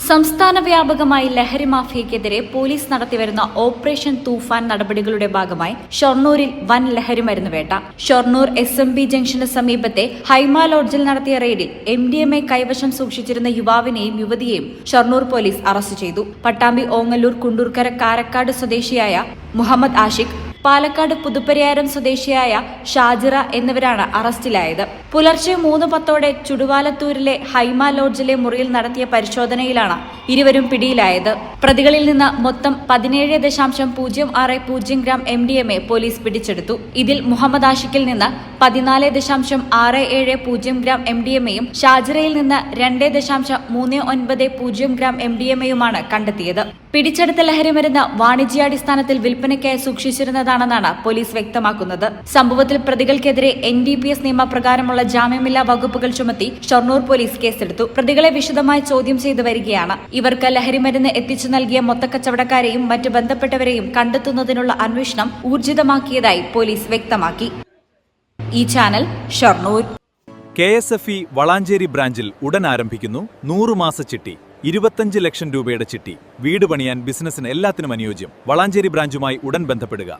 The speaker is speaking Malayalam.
സംസ്ഥാന വ്യാപകമായി ലഹരി മാഫിയയ്ക്കെതിരെ പോലീസ് നടത്തിവരുന്ന ഓപ്പറേഷൻ തൂഫാൻ നടപടികളുടെ ഭാഗമായി ഷൊർണൂരിൽ വൻ ലഹരി മരുന്ന് വേട്ട. ഷൊർണൂർ SMB ജംഗ്ഷന് സമീപത്തെ ഹൈമ ലോഡ്ജിൽ നടത്തിയ റെയ്ഡിൽ MDMA കൈവശം സൂക്ഷിച്ചിരുന്ന യുവാവിനെയും യുവതിയെയും ഷൊർണൂർ പോലീസ് അറസ്റ്റ് ചെയ്തു. പട്ടാമ്പി ഓങ്ങല്ലൂർ കുണ്ടൂർക്കര കാരക്കാട് സ്വദേശിയായ മുഹമ്മദ് ആഷിഖ്, പാലക്കാട് പുതുപ്പരിയാരം സ്വദേശിയായ ഷാജിറ എന്നിവരാണ് അറസ്റ്റിലായത്. പുലർച്ചെ 3:10 ചുടുവാലത്തൂരിലെ ഹൈമ ലോഡ്ജിലെ മുറിയിൽ നടത്തിയ പരിശോധനയിലാണ് ഇരുവരും പിടിയിലായത്. പ്രതികളിൽ നിന്ന് മൊത്തം 17.060 ഗ്രാം MDMA പോലീസ് പിടിച്ചെടുത്തു. ഇതിൽ മുഹമ്മദ് ആഷിഖിൽ നിന്ന് 14.670 ഗ്രാം MDMAയും ഷാജിറയിൽ നിന്ന് 2.390 ഗ്രാം MDMAയുമാണ് കണ്ടെത്തിയത്. പിടിച്ചെടുത്ത ലഹരിമരുന്ന് വാണിജ്യാടിസ്ഥാനത്തിൽ വിൽപ്പനയ്ക്കായി സൂക്ഷിച്ചിരുന്നതാണെന്നാണ് പോലീസ് വ്യക്തമാക്കുന്നത്. സംഭവത്തിൽ പ്രതികൾക്കെതിരെ NDPS നിയമപ്രകാരമുള്ള ജാമ്യമില്ലാ വകുപ്പുകൾ ചുമത്തി ഷൊർണൂർ പോലീസ് കേസെടുത്തു. പ്രതികളെ വിശദമായി ചോദ്യം ചെയ്തു വരികയാണ്. ഇവർക്ക് ലഹരിമരുന്ന് എത്തിച്ചു നൽകിയ മൊത്തക്കച്ചവടക്കാരെയും മറ്റു ബന്ധപ്പെട്ടവരെയും കണ്ടെത്തുന്നതിനുള്ള അന്വേഷണം ഊർജിതമാക്കിയതായി പോലീസ് വ്യക്തമാക്കി. ഈ ചാനൽ ഷൊർണൂർ. KSFE വളാഞ്ചേരി ബ്രാഞ്ചിൽ ഉടൻ ആരംഭിക്കുന്നു 100 മാസ ചിട്ടി. 25 ലക്ഷം രൂപയുടെ ചിട്ടി. വീട് പണിയാൻ, ബിസിനസിന് എല്ലാത്തിനും അനുയോജ്യം. വളാഞ്ചേരി ബ്രാഞ്ചുമായി ഉടൻ ബന്ധപ്പെടുക.